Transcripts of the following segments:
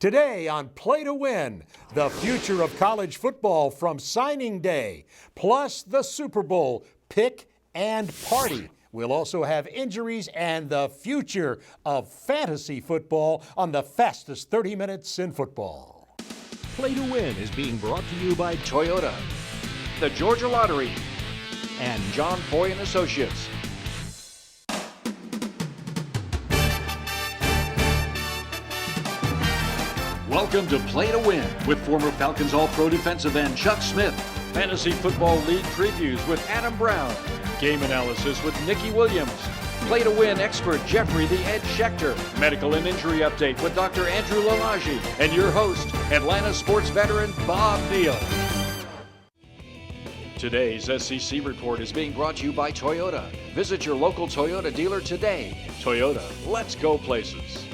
Today on Play to Win, the future of college football from signing day, plus the Super Bowl pick and party. We'll also have injuries and the future of fantasy football on the fastest 30 minutes in football. Play to Win is being brought to you by Toyota, the Georgia Lottery, and John Foy & Associates. Welcome to Play to Win with former Falcons All-Pro defensive end Chuck Smith, Fantasy Football League previews with Adam Brown, game analysis with Nikki Williams, Play to Win expert Jeffrey the Ed Schechter, medical and injury update with Dr. Andrew Lalage, and your host, Atlanta sports veteran Bob Neal. Today's SEC report is being brought to you by Toyota. Visit your local Toyota dealer today. Toyota, let's go places.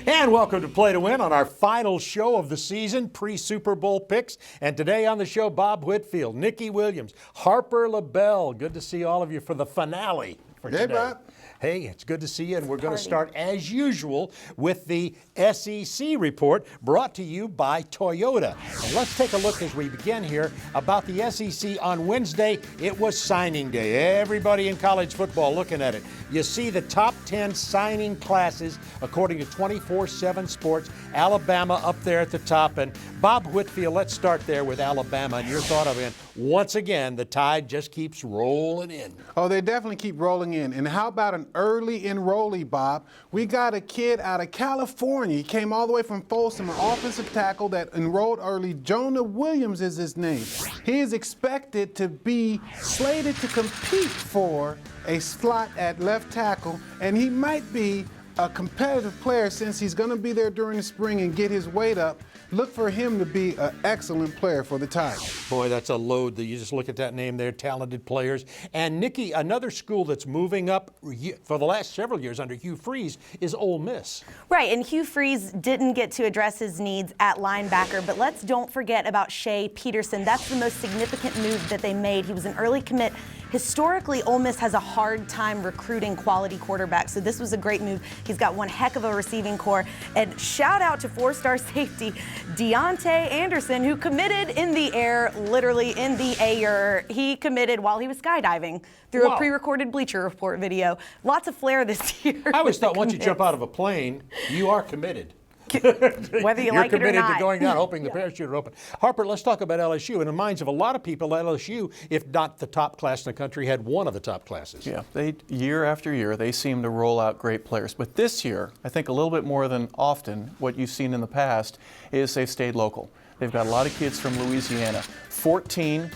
And welcome to Play to Win on our final show of the season, pre-Super Bowl picks. And today on the show, Bob Whitfield, Nikki Williams, Harper LaBelle. Good to see all of you for the finale for today. Hey, Bob. Hey, it's good to see you, and we're going to start, as usual, with the SEC report brought to you by Toyota. And let's take a look as we begin here about the SEC on Wednesday. It was signing day. Everybody in college football looking at it. You see the top 10 signing classes, according to 24/7 Sports. Alabama up there at the top. And Bob Whitfield, let's start there with Alabama and your thought of it. Once again, the tide just keeps rolling in. Oh, they definitely keep rolling in. And how about an early enrollee, Bob? We got a kid out of California. He came all the way from Folsom, an offensive tackle that enrolled early. Jonah Williams is his name. He is expected to be slated to compete for a slot at left tackle, and he might be a competitive player since he's going to be there during the spring and get his weight up. Look for him to be an excellent player for the Tigers. Boy, that's a load. You just look at that name there, talented players. And, Nikki, another school that's moving up for the last several years under Hugh Freeze is Ole Miss. Right, and Hugh Freeze didn't get to address his needs at linebacker, but let's don't forget about Shea Peterson. That's the most significant move that they made. He was an early commit. Historically, Ole Miss has a hard time recruiting quality quarterbacks, so this was a great move. He's got one heck of a receiving core. And shout out to four-star safety Deontay Anderson, who committed in the air, literally in the air. He committed while he was skydiving through a pre-recorded Bleacher Report video. Lots of flair this year. I always thought once you jump out of a plane, you are committed. Whether you like it or not. You're committed to going down, hoping the parachute will open. Harper, let's talk about LSU. In the minds of a lot of people, LSU, if not the top class in the country, had one of the top classes. Yeah, year after year, they seem to roll out great players. But this year, I think a little bit more than often, what you've seen in the past is they've stayed local. They've got a lot of kids from Louisiana. 14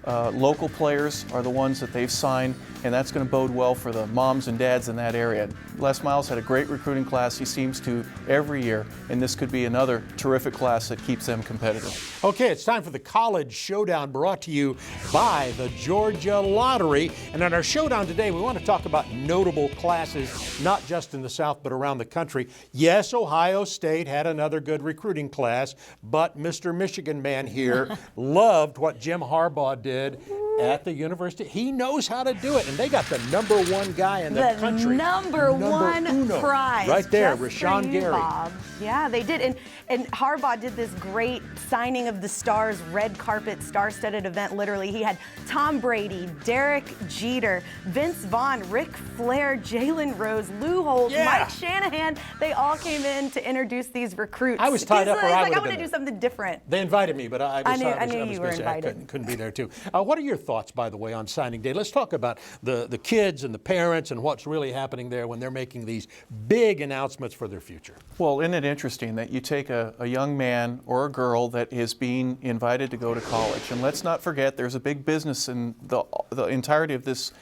local players are the ones that they've signed, and that's going to bode well for the moms and dads in that area. Les Miles had a great recruiting class. He seems to every year, and this could be another terrific class that keeps them competitive. Okay, it's time for the College Showdown brought to you by the Georgia Lottery. And on our showdown today, we want to talk about notable classes, not just in the South, but around the country. Yes, Ohio State had another good recruiting class, but Mr. Michigan man here loved what Jim Harbaugh did at the university. He knows how to do it, and they got the number one guy in the country. The number one prize. Right there, just Rashawn for you, Gary. Bob. Yeah, they did. And Harbaugh did this great signing of the stars, red carpet, star-studded event, literally. He had Tom Brady, Derek Jeter, Vince Vaughn, Ric Flair, Jalen Rose, Lou Holtz, Mike Shanahan. They all came in to introduce these recruits. I was tied up, or I would have been I want to do something different. They invited me, but I knew you were invited. I couldn't be there, too. What are your thoughts, by the way, on signing day? Let's talk about the kids and the parents and what's really happening there when they're making these big announcements for their future. Well, isn't it interesting that you take a young man or a girl that is being invited to go to college, and let's not forget there's a big business in the entirety of this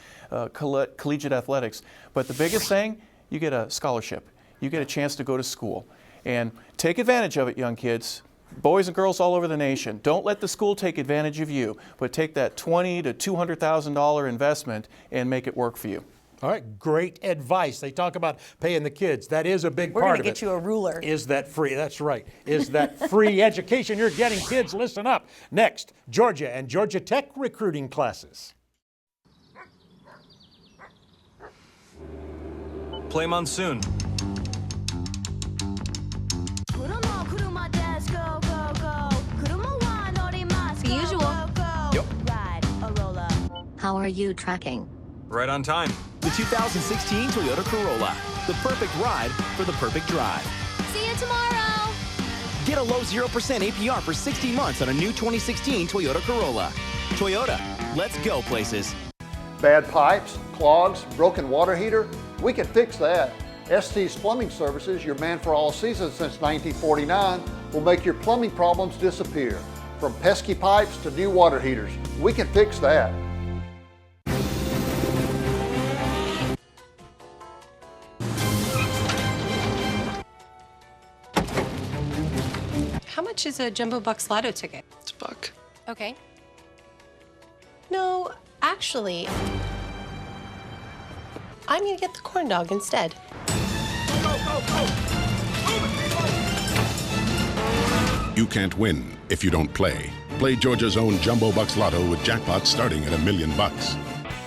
collegiate athletics, but the biggest thing, you get a scholarship. You get a chance to go to school, and take advantage of it, young kids. Boys and girls all over the nation, don't let the school take advantage of you, but take that $20,000 to $200,000 investment and make it work for you. All right, great advice. They talk about paying the kids. That is a big We're part gonna of it. get you a ruler. Is that free? That's right. Is that free education you're getting? Kids, listen up. Next, Georgia and Georgia Tech recruiting classes. Play Monsoon. How are you tracking? Right on time. The 2016 Toyota Corolla. The perfect ride for the perfect drive. See you tomorrow. Get a low 0% APR for 60 months on a new 2016 Toyota Corolla. Toyota, let's go places. Bad pipes, clogs, broken water heater? We can fix that. ST's Plumbing Services, your man for all seasons since 1949, will make your plumbing problems disappear. From pesky pipes to new water heaters, we can fix that. How much is a Jumbo Bucks Lotto ticket? It's $1. Okay. No, actually, I'm gonna get the corn dog instead. You can't win if you don't play. Play Georgia's own Jumbo Bucks Lotto with jackpots starting at $1 million.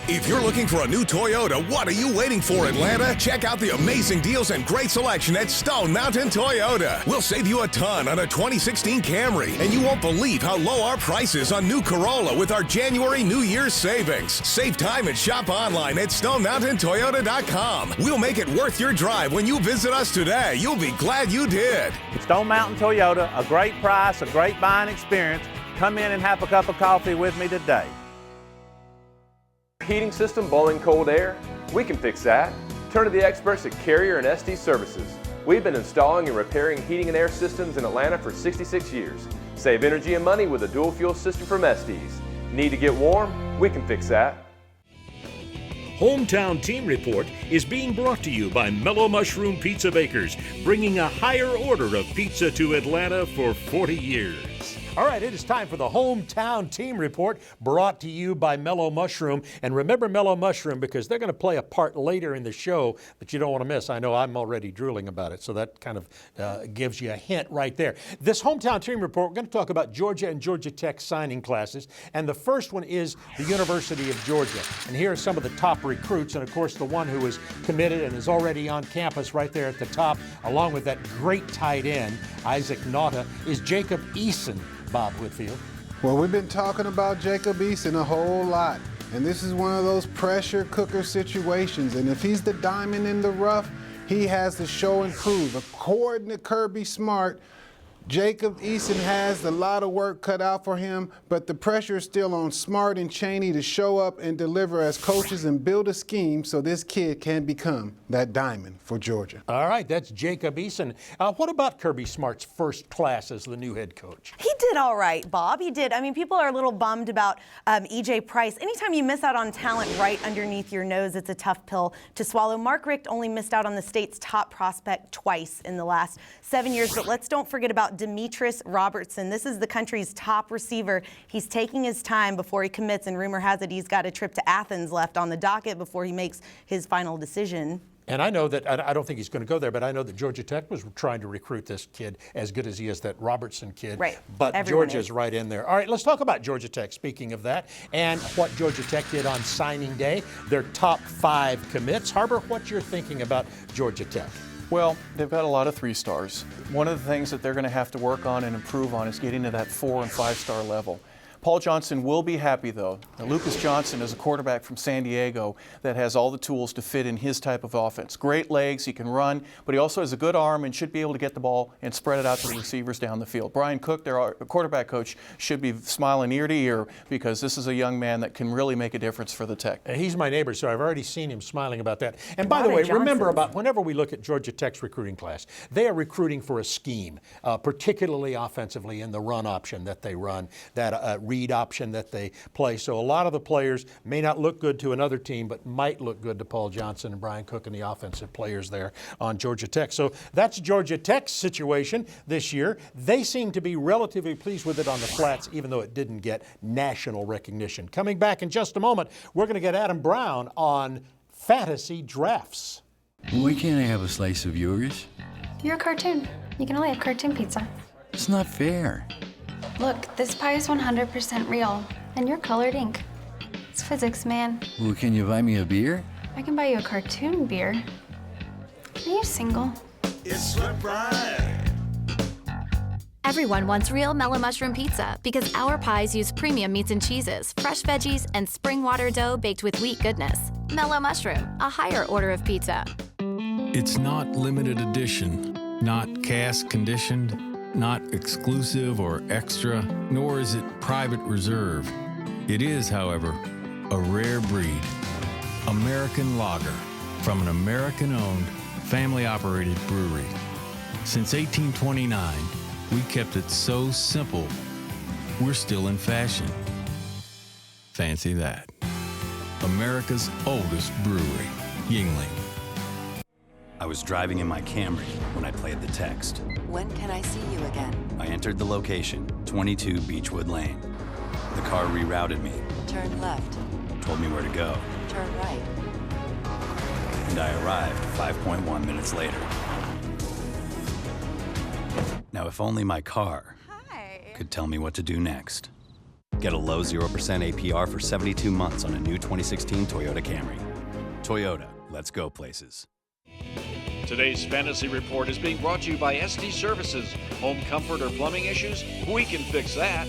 If you're looking for a new Toyota, what are you waiting for, Atlanta? Check out the amazing deals and great selection at Stone Mountain Toyota. We'll save you a ton on a 2016 Camry, and you won't believe how low our price is on new Corolla with our January New Year's savings. Save time and shop online at StoneMountainToyota.com. We'll make it worth your drive when you visit us today. You'll be glad you did. Stone Mountain Toyota, a great price, a great buying experience. Come in and have a cup of coffee with me today. Heating system blowing cold air? We can fix that. Turn to the experts at Carrier and SD Services. We've been installing and repairing heating and air systems in Atlanta for 66 years. Save energy and money with a dual fuel system from Estes. Need to get warm? We can fix that. Hometown Team Report is being brought to you by Mellow Mushroom Pizza Bakers, bringing a higher order of pizza to Atlanta for 40 years. All right, it is time for the Hometown Team Report, brought to you by Mellow Mushroom. And remember Mellow Mushroom, because they're going to play a part later in the show that you don't want to miss. I know I'm already drooling about it, so that kind of gives you a hint right there. This Hometown Team Report, we're going to talk about Georgia and Georgia Tech signing classes. And the first one is the University of Georgia. And here are some of the top recruits. And, of course, the one who is committed and is already on campus right there at the top, along with that great tight end, Isaac Nauta, is Jacob Eason. Bob Whitfield. Well, we've been talking about Jacob Eason a whole lot, and this is one of those pressure cooker situations, and if he's the diamond in the rough, he has to show and prove. According to Kirby Smart, Jacob Eason has a lot of work cut out for him, but the pressure is still on Smart and Chaney to show up and deliver as coaches and build a scheme so this kid can become that diamond for Georgia. All right, that's Jacob Eason. What about Kirby Smart's first class as the new head coach? He did all right, Bob. He did. I mean, people are a little bummed about E.J. Price. Anytime you miss out on talent right underneath your nose, it's a tough pill to swallow. Mark Richt only missed out on the state's top prospect twice in the last 7 years, but let's don't forget about Demetris Robertson. This is the country's top receiver. He's taking his time before he commits, and rumor has it he's got a trip to Athens left on the docket before he makes his final decision. And I know that, I don't think he's going to go there, but I know that Georgia Tech was trying to recruit this kid as good as he is, that Robertson kid. Right. But Everyone Georgia's is. right in there. All right, let's talk about Georgia Tech, speaking of that, and what Georgia Tech did on signing day, their top 5 commits. Harbor, what you're thinking about Georgia Tech? Well, they've got a lot of 3-stars. One of the things that they're going to have to work on and improve on is getting to that 4- and 5-star level. Paul Johnson will be happy, though. Now, Lucas Johnson is a quarterback from San Diego that has all the tools to fit in his type of offense. Great legs, he can run, but he also has a good arm and should be able to get the ball and spread it out to the receivers down the field. Brian Cook, their quarterback coach, should be smiling ear to ear because this is a young man that can really make a difference for the Tech. He's my neighbor, so I've already seen him smiling about that. And by the way, remember about whenever we look at Georgia Tech's recruiting class, they are recruiting for a scheme, particularly offensively in the run option that they run, that read option that they play. So a lot of the players may not look good to another team, but might look good to Paul Johnson and Brian Cook and the offensive players there on Georgia Tech. So that's Georgia Tech's situation this year. They seem to be relatively pleased with it on the flats, even though it didn't get national recognition. Coming back in just a moment, we're going to get Adam Brown on fantasy drafts. Why can't I have a slice of yours? You're a cartoon. You can only have cartoon pizza. It's not fair. Look, this pie is 100% real, and you're colored ink. It's physics, man. Well, can you buy me a beer? I can buy you a cartoon beer. Are you single? It's Slurp Right. At Everyone wants real Mellow Mushroom Pizza because our pies use premium meats and cheeses, fresh veggies, and spring water dough baked with wheat goodness. Mellow Mushroom, a higher order of pizza. It's not limited edition, not cask conditioned, not exclusive or extra, nor is it private reserve. It is, however, a rare breed. American lager from an American-owned, family-operated brewery. Since 1829, we kept it so simple, we're still in fashion. Fancy that. America's oldest brewery, Yuengling. I was driving in my Camry when I played the text. When can I see you again? I entered the location, 22 Beechwood Lane. The car rerouted me, Turn left. told me where to go, Turn right. and I arrived 5.1 minutes later. Now, if only my car could tell me what to do next. Get a low 0% APR for 72 months on a new 2016 Toyota Camry. Toyota, let's go places. Today's Fantasy Report is being brought to you by SD Services. Home comfort or plumbing issues? We can fix that.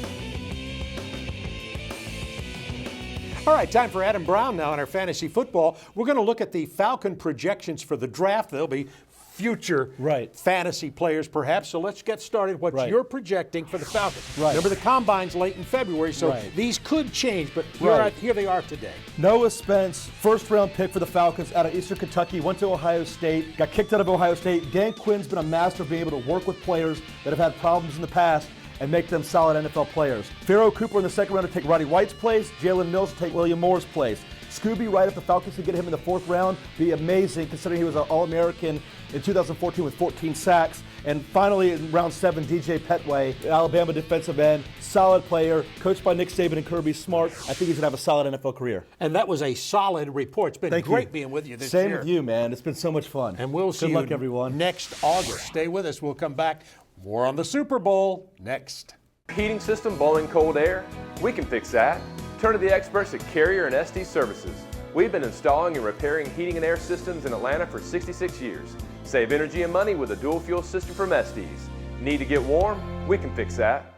All right, time for Adam Brown now in our fantasy football. We're going to look at the Falcon projections for the draft. They'll be future fantasy players, perhaps. So let's get started. What you're projecting for the Falcons. Remember, the Combine's late in February, so these could change, but here they are today. Noah Spence, first-round pick for the Falcons out of Eastern Kentucky, went to Ohio State, got kicked out of Ohio State. Dan Quinn's been a master of being able to work with players that have had problems in the past and make them solid NFL players. Pharaoh Cooper in the second round to take Roddy White's place. Jalen Mills to take William Moore's place. Scooby Wright, if the Falcons could get him in the fourth round, be amazing considering he was an All-American in 2014 with 14 sacks. And finally, in round 7, DJ Petway, Alabama defensive end, solid player, coached by Nick Saban and Kirby Smart. I think he's going to have a solid NFL career. And that was a solid report. It's been great being with you this year. Same with you, man. It's been so much fun. And we'll see Good luck, you everyone. next August. Stay with us. We'll come back. More on the Super Bowl next. Heating system blowing cold air? We can fix that. Turn to the experts at Carrier and SD Services. We've been installing and repairing heating and air systems in Atlanta for 66 years. Save energy and money with a dual fuel system from Estes. Need to get warm? We can fix that.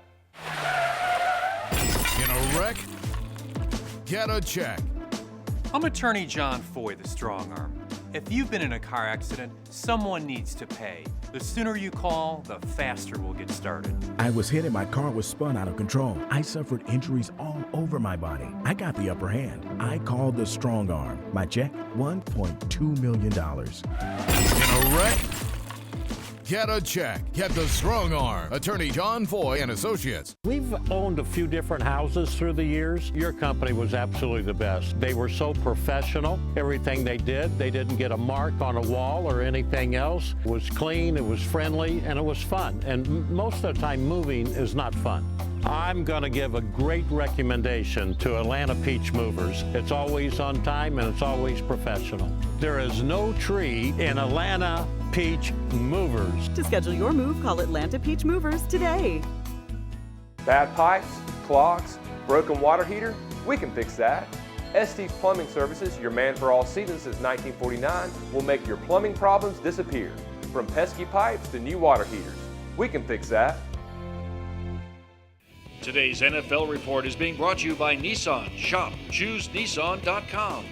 In a wreck? Get a check. I'm attorney John Foy, the strong arm. If you've been in a car accident, someone needs to pay. The sooner you call, the faster we'll get started. I was hit and my car was spun out of control. I suffered injuries all over my body. I got the upper hand. I called the strong arm. My check, $1.2 million. In a wreck? Get a check. Get the strong arm. Attorney John Foy and Associates. We've owned a few different houses through the years. Your company was absolutely the best. They were so professional. Everything they did, they didn't get a mark on a wall or anything else. It was clean, it was friendly, and it was fun. And most of the time, moving is not fun. I'm going to give a great recommendation to Atlanta Peach Movers. It's always on time and it's always professional. There is no tree in Atlanta Peach Movers. To schedule your move, call Atlanta Peach Movers today. Bad pipes, clogs, broken water heater? We can fix that. Estes Plumbing Services, your man for all seasons since 1949, will make your plumbing problems disappear. From pesky pipes to new water heaters. We can fix that. Today's NFL Report is being brought to you by Nissan. Shop ChooseNissan.com.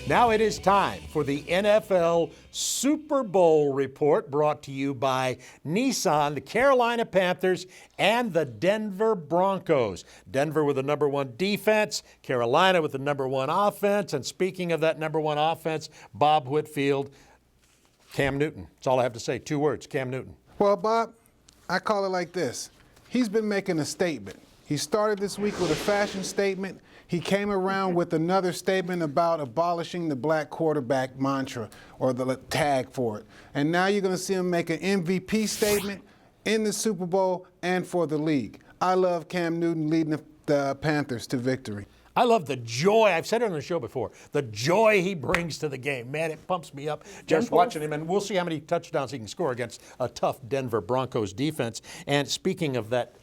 Now it is time for the NFL Super Bowl report brought to you by Nissan, the Carolina Panthers, and the Denver Broncos. Denver with the number 1 defense, Carolina with the number 1 offense. And speaking of that number 1 offense, Bob Whitfield, Cam Newton. That's all I have to say. 2 words, Cam Newton. Well, Bob, I call it like this. He's been making a statement. He started this week with a fashion statement. He came around with another statement about abolishing the black quarterback mantra or the tag for it. And now you're going to see him make an MVP statement in the Super Bowl and for the league. I love Cam Newton leading the Panthers to victory. I love the joy. I've said it on the show before. The joy he brings to the game. Man, it pumps me up just watching him. And we'll see how many touchdowns he can score against a tough Denver Broncos defense. And speaking of that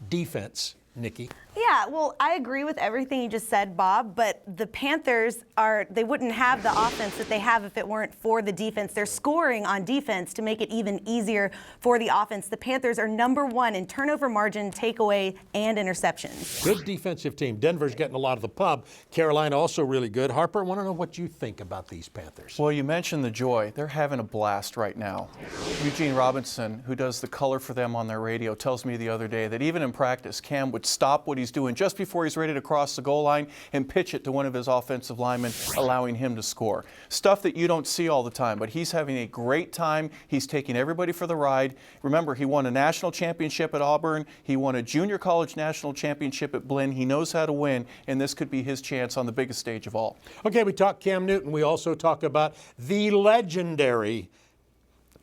defense, Nikki. Yeah, well, I agree with everything you just said, Bob, but the Panthers they wouldn't have the offense that they have if it weren't for the defense. They're scoring on defense to make it even easier for the offense. The Panthers are #1 in turnover margin, takeaway, and interceptions. Good defensive team. Denver's getting a lot of the pub. Carolina also really good. Harper, I want to know what you think about these Panthers. Well, you mentioned the joy. They're having a blast right now. Eugene Robinson, who does the color for them on their radio, tells me the other day that even in practice, Cam would stop what he's doing just before he's ready to cross the goal line and pitch it to one of his offensive linemen, allowing him to score. Stuff that you don't see all the time, but he's having a great time. He's taking everybody for the ride. Remember, he won a national championship at Auburn. He won a junior college national championship at Blinn. He knows how to win, and this could be his chance on the biggest stage of all. Okay, we talk Cam Newton. We also talk about the legendary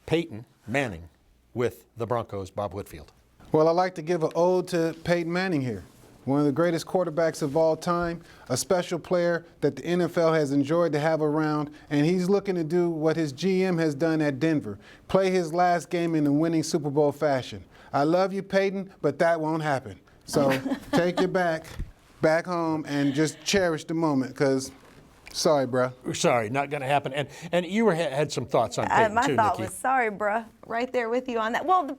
Peyton Manning with the Broncos, Bob Whitfield. Well, I'd like to give an ode to Peyton Manning here. One of the greatest quarterbacks of all time, a special player that the NFL has enjoyed to have around, and he's looking to do what his GM has done at Denver, play his last game in the winning Super Bowl fashion. I love you, Peyton, but that won't happen. So take your back home and just cherish the moment, because sorry, bro. Sorry, not going to happen. And you had some thoughts on Peyton, my too, thought Nikki. was, sorry, bruh, right there with you on that. Well,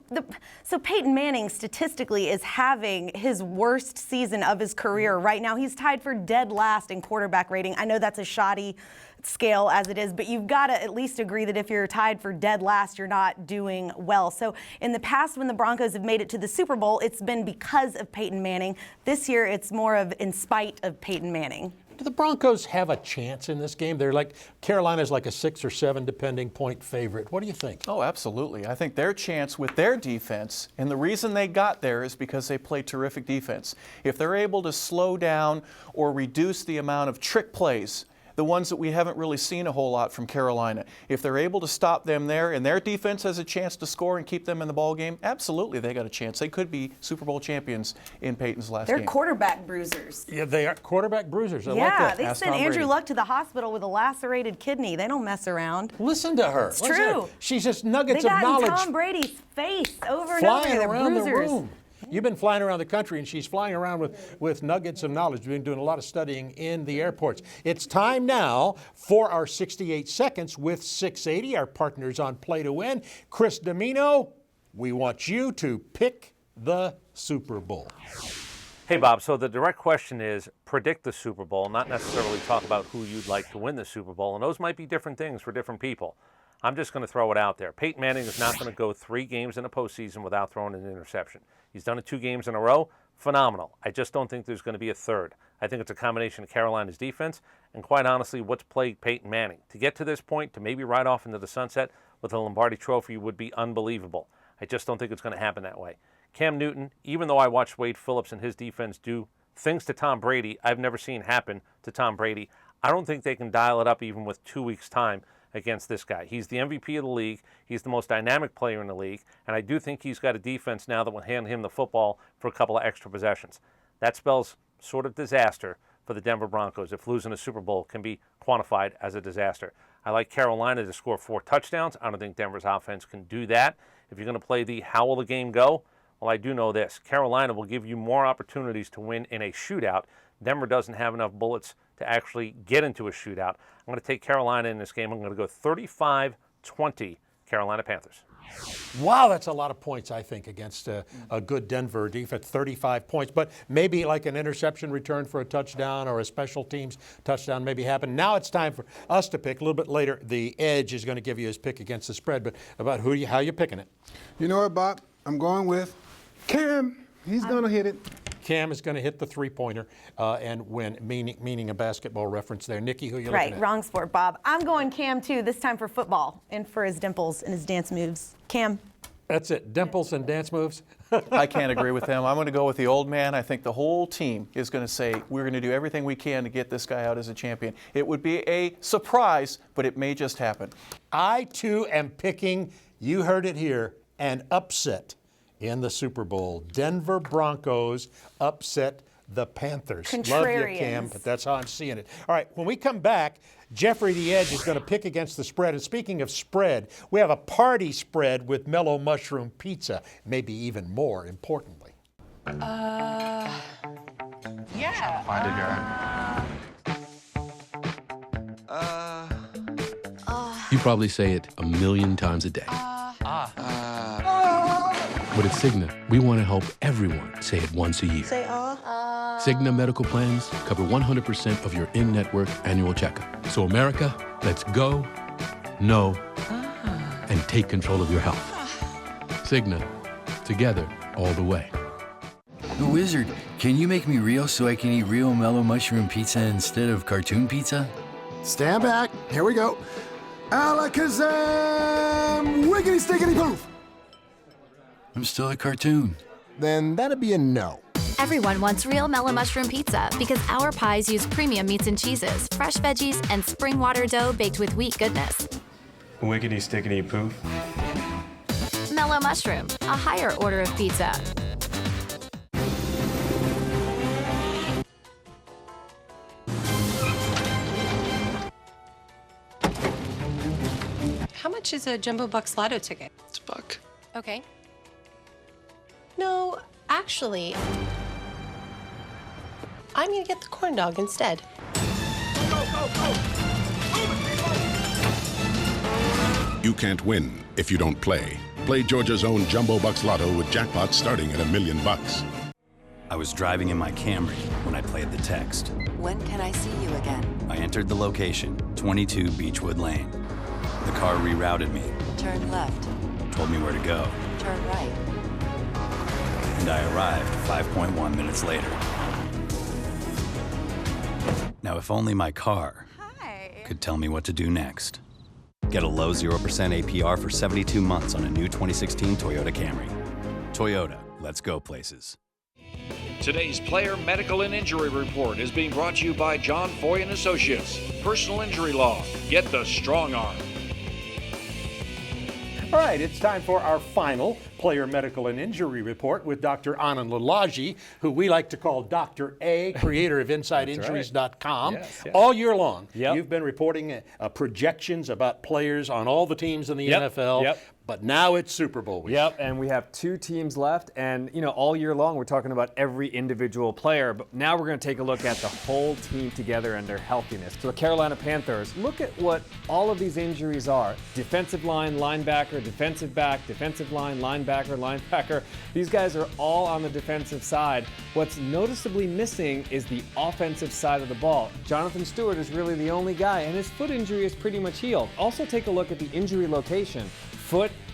so Peyton Manning statistically is having his worst season of his career right now. He's tied for dead last in quarterback rating. I know that's a shoddy scale as it is, but you've got to at least agree that if you're tied for dead last, you're not doing well. So in the past, when the Broncos have made it to the Super Bowl, it's been because of Peyton Manning. This year, it's more of in spite of Peyton Manning. Do the Broncos have a chance in this game? They're like, Carolina's like a 6 or 7 depending point favorite. What do you think? Oh, absolutely. I think their chance with their defense, and the reason they got there is because they play terrific defense. If they're able to slow down or reduce the amount of trick plays, the ones that we haven't really seen a whole lot from Carolina, if they're able to stop them there and their defense has a chance to score and keep them in the ball game, absolutely they got a chance. They could be Super Bowl champions in Peyton's last game. They're quarterback bruisers. Yeah, they are quarterback bruisers. I like Yeah, that. they Ask sent Tom Andrew Brady. Luck to the hospital with a lacerated kidney. They don't mess around. Listen to her. It's Listen to her. true. She's just nuggets They of got knowledge in Tom Brady's face over and flying over. They're around the bruisers. room. You've been flying around the country, and she's flying around with nuggets of knowledge. We've been doing a lot of studying in the airports. It's time now for our 68 Seconds with 680, our partners on Play to Win. Chris Domino, we want you to pick the Super Bowl. Hey, Bob, so the direct question is predict the Super Bowl, not necessarily talk about who you'd like to win the Super Bowl, and those might be different things for different people. I'm just going to throw it out there. Peyton Manning is not going to go 3 games in a postseason without throwing an interception. He's done it 2 games in a row. Phenomenal. I just don't think there's going to be a third. I think it's a combination of Carolina's defense and, quite honestly, what's plagued Peyton Manning. To get to this point, to maybe ride off into the sunset with a Lombardi Trophy would be unbelievable. I just don't think it's going to happen that way. Cam Newton, even though I watched Wade Phillips and his defense do things to Tom Brady I've never seen happen to Tom Brady, I don't think they can dial it up even with 2 weeks' time against this guy. He's the MVP of the league. He's the most dynamic player in the league. And I do think he's got a defense now that will hand him the football for a couple of extra possessions. That spells sort of disaster for the Denver Broncos if losing a Super Bowl can be quantified as a disaster. I like Carolina to score 4 touchdowns. I don't think Denver's offense can do that. If you're going to play the how will the game go, well, I do know this. Carolina will give you more opportunities to win in a shootout. Denver doesn't have enough bullets to actually get into a shootout. I'm going to take Carolina in this game. I'm going to go 35-20 Carolina Panthers. Wow, that's a lot of points, I think, against a good Denver defense, 35 points. But maybe like an interception return for a touchdown or a special teams touchdown maybe happen. Now it's time for us to pick. A little bit later, the Edge is going to give you his pick against the spread. But about how you picking it? You know what, Bob? I'm going with Cam. He's going to hit it. Cam is going to hit the three-pointer and win, meaning a basketball reference there. Nikki, who are you looking at? Right, wrong sport, Bob. I'm going Cam, too, this time for football and for his dimples and his dance moves. Cam. That's it, dimples and dance moves? I can't agree with them. I'm going to go with the old man. I think the whole team is going to say, we're going to do everything we can to get this guy out as a champion. It would be a surprise, but it may just happen. I, too, am picking, you heard it here, an upset in the Super Bowl. Denver Broncos upset the Panthers. Love you, Cam, but that's how I'm seeing it. All right, when we come back, Jeffrey the Edge is going to pick against the spread. And speaking of spread, we have a party spread with Mellow Mushroom Pizza, maybe even more importantly. Yeah. Find it here. You probably say it a million times a day. But at Cigna, we want to help everyone say it once a year. Say Cigna medical plans cover 100% of your in-network annual checkup. So America, let's go, know, and take control of your health. Cigna, together all the way. The Wizard, can you make me real so I can eat real mellow mushroom pizza instead of cartoon pizza? Stand back. Here we go. Alakazam! Wiggity stickity poof! I'm still a cartoon. Then that'd be a no. Everyone wants real mellow mushroom pizza because our pies use premium meats and cheeses, fresh veggies, and spring water dough baked with wheat goodness. Wiggity stickity poof. Mellow mushroom, a higher order of pizza. How much is a Jumbo Bucks Lotto ticket? It's $1. Okay. No, actually, I'm gonna get the corn dog instead. You can't win if you don't play. Play Georgia's own Jumbo Bucks Lotto with jackpots starting at $1 million. I was driving in my Camry when I played the text. When can I see you again? I entered the location, 22 Beechwood Lane. The car rerouted me, Turn left. told me where to go, Turn right. and I arrived 5.1 minutes later. Now, if only my car could tell me what to do next. Get a low 0% APR for 72 months on a new 2016 Toyota Camry. Toyota, let's go places. Today's Player Medical and Injury Report is being brought to you by John Foy and Associates. Personal injury law. Get the strong arm. All right, it's time for our final Player Medical and Injury Report with Dr. Anand Lalage, who we like to call Dr. A, creator of InsideInjuries.com. Yes, yes. All year long, you've been reporting projections about players on all the teams in the NFL. But now it's Super Bowl week. Yep, and we have 2 teams left, and all year long we're talking about every individual player, but now we're going to take a look at the whole team together and their healthiness. So the Carolina Panthers, look at what all of these injuries are. Defensive line, linebacker, defensive back, defensive line, linebacker, linebacker. These guys are all on the defensive side. What's noticeably missing is the offensive side of the ball. Jonathan Stewart is really the only guy, and his foot injury is pretty much healed. Also take a look at the injury location.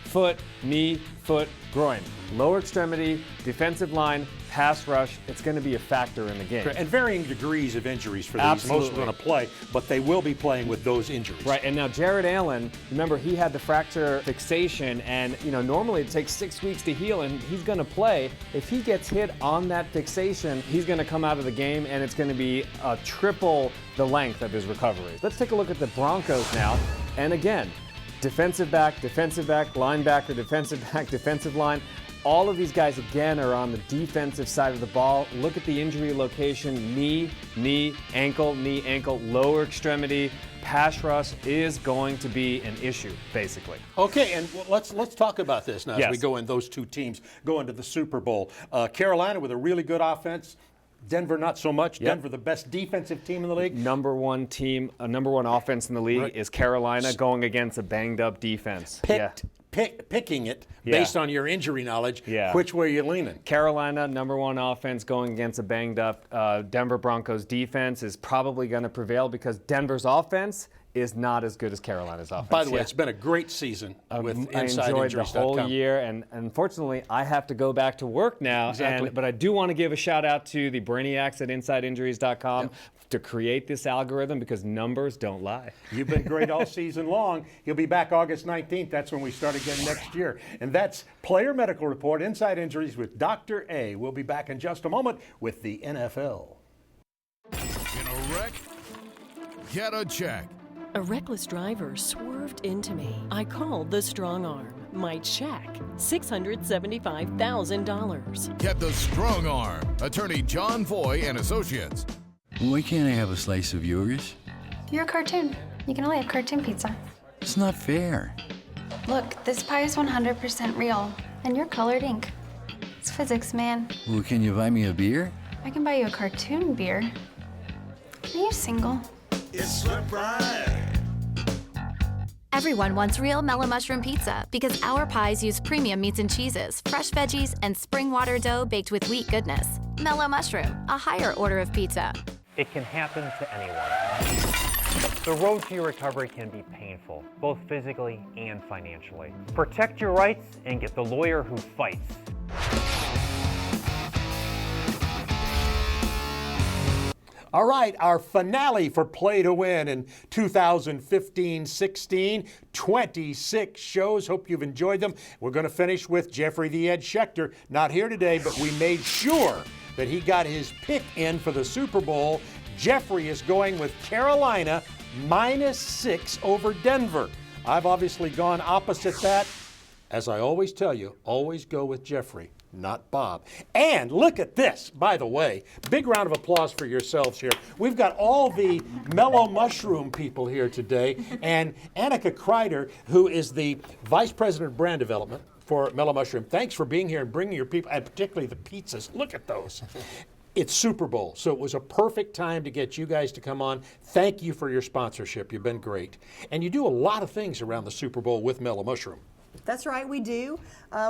Foot, knee, foot, groin. Lower extremity, defensive line, pass rush. It's going to be a factor in the game. And varying degrees of injuries for these. Absolutely. Most are going to play, but they will be playing with those injuries. Right, and now Jared Allen, remember he had the fracture fixation, and normally it takes 6 weeks to heal, and he's going to play. If he gets hit on that fixation, he's going to come out of the game, and it's going to be triple the length of his recovery. Let's take a look at the Broncos now, and again, defensive back, linebacker, defensive line. All of these guys, again, are on the defensive side of the ball. Look at the injury location, knee, ankle, lower extremity. Pass rush is going to be an issue, basically. Okay, and let's talk about this now as we Yes. go in. Those 2 teams go into the Super Bowl. Carolina with a really good offense. Denver not so much. Yep. Denver the best defensive team in the league. Number one team, number one offense in the league is Carolina going against a banged up defense. Picking it based on your injury knowledge. Which way are you leaning? Carolina, number one offense going against a banged up Denver Broncos defense is probably going to prevail because Denver's offense is not as good as Carolina's offense. By the way, it's been a great season with I enjoyed the whole year, and unfortunately, I have to go back to work now. Exactly. But I do want to give a shout out to the brainiacs at InsideInjuries.com to create this algorithm because numbers don't lie. You've been great all season long. You'll be back August 19th. That's when we start again next year. And that's Player Medical Report, Inside Injuries with Dr. A. We'll be back in just a moment with the NFL. In a wreck, get a check. A reckless driver swerved into me. I called the strong arm. My check, $675,000. Get the strong arm. Attorney John Foy and Associates. Why can't I have a slice of yours? You're a cartoon. You can only have cartoon pizza. It's not fair. Look, this pie is 100% real, and you're colored ink. It's physics, man. Well, can you buy me a beer? I can buy you a cartoon beer. Are you single? It's right. Everyone wants real mellow mushroom pizza because our pies use premium meats and cheeses, fresh veggies, and spring water dough baked with wheat goodness. Mellow Mushroom, a higher order of pizza. It can happen to anyone. The road to your recovery can be painful, both physically and financially. Protect your rights and get the lawyer who fights. All right, our finale for Play to Win in 2015-16, 26 shows. Hope you've enjoyed them. We're going to finish with Jeffrey the Ed Schechter. Not here today, but we made sure that he got his pick in for the Super Bowl. Jeffrey is going with Carolina -6 over Denver. I've obviously gone opposite that. As I always tell you, always go with Jeffrey, not Bob. And look at this, by the way. Big round of applause for yourselves here. We've got all the Mellow Mushroom people here today, and Annika Kreider, who is the Vice President of Brand Development for Mellow Mushroom. Thanks for being here and bringing your people, and particularly the pizzas. Look at those. It's Super Bowl, so it was a perfect time to get you guys to come on. Thank you for your sponsorship. You've been great. And you do a lot of things around the Super Bowl with Mellow Mushroom. That's right, we do.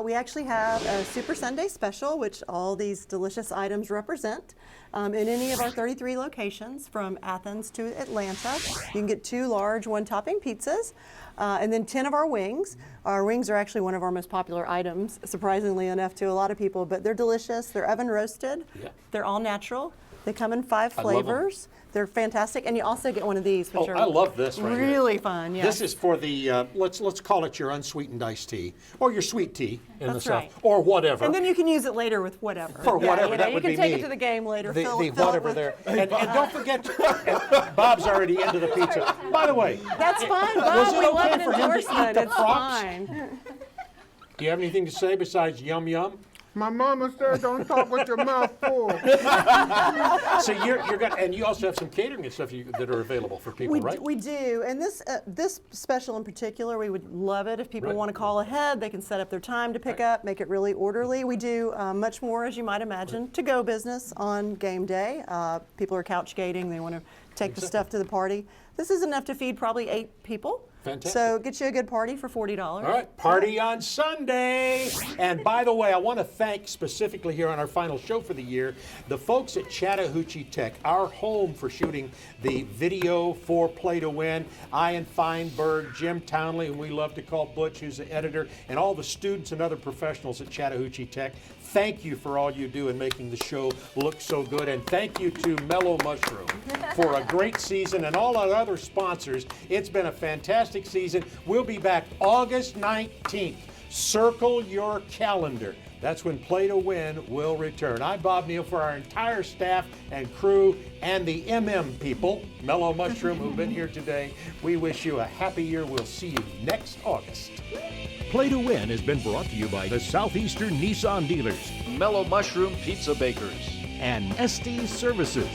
We actually have a Super Sunday special, which all these delicious items represent. In any of our 33 locations, from Athens to Atlanta, you can get 2 large one-topping pizzas, and then 10 of our wings. Our wings are actually one of our most popular items, surprisingly enough to a lot of people, but they're delicious. They're oven roasted. Yeah. They're all natural. They come in 5 flavors. They're fantastic, and you also get one of these, which are I love this right really here. fun. Yeah. This is for the let's call it your unsweetened iced tea or your sweet tea in That's the right. South or whatever. And then you can use it later with whatever. For whatever, that you would can be take me. it to the game later. The fill it whatever with- there, and don't forget, Bob's already into the pizza. By the way, That's fine, Bob. was it We love okay an for him to eat endorsement. the It's props? fine. Do you have anything to say besides yum yum? My mama said don't talk with your mouth full. So you're gonna, and you also have some catering and stuff that are available for people, right? We do, and this special in particular, we would love it if people want to call ahead. They can set up their time to pick up, make it really orderly. We do much more, as you might imagine, to-go business on game day. People are couch gating; they want to take the stuff to the party. This is enough to feed probably 8 people. Fantastic. So get you a good party for $40. All right, party on Sunday. And by the way, I want to thank specifically here on our final show for the year, the folks at Chattahoochee Tech, our home for shooting the video for Play to Win. Ian Feinberg, Jim Townley, whom we love to call Butch, who's the editor, and all the students and other professionals at Chattahoochee Tech. Thank you for all you do in making the show look so good. And thank you to Mellow Mushroom for a great season and all our other sponsors. It's been a fantastic season. We'll be back August 19th. Circle your calendar. That's when Play to Win will return. I'm Bob Neal for our entire staff and crew and the MM people, Mellow Mushroom, who've been here today. We wish you a happy year. We'll see you next August. Play to Win has been brought to you by the Southeastern Nissan dealers, Mellow Mushroom Pizza Bakers, and Estes Services.